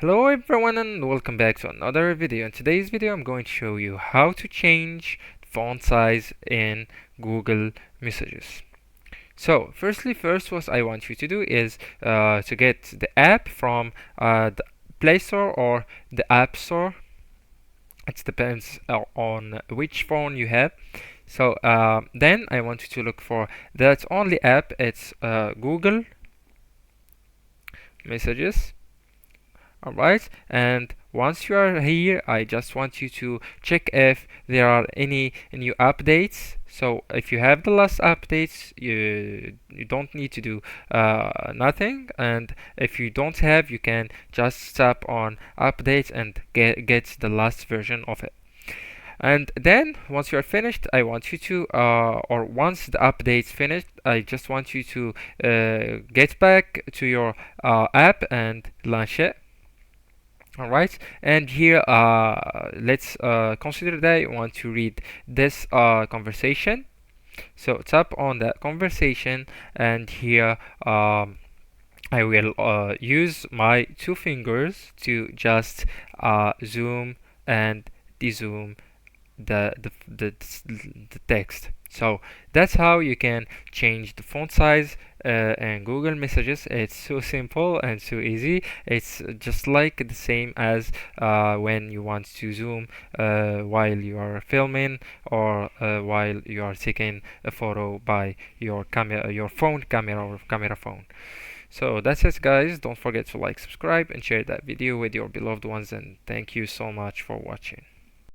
Hello everyone and welcome back to another video. In today's video I'm going to show you how to change font size in Google Messages. So first what I want you to do is to get the app from the Play Store or the App Store. It depends on which phone you have. So then I want you to look for that only app. It's Google Messages. Alright, and once you are here, I just want you to check if there are any new updates. So if you have the last updates, you don't need to do nothing, and if you don't have, you can just tap on updates and get the last version of it. And then once you're finished, I want you to or once the update's finished, I just want you to get back to your app and launch it. Alright, and here let's consider that you want to read this conversation. So tap on that conversation, and here I will use my two fingers to just zoom and dezoom the text. So that's how you can change the font size in Google Messages. It's so simple and so easy. It's just like the same as when you want to zoom while you are filming, or while you are taking a photo by your camera, your phone camera or camera phone. So that's it, guys. Don't forget to like, subscribe, and share that video with your beloved ones. And thank you so much for watching.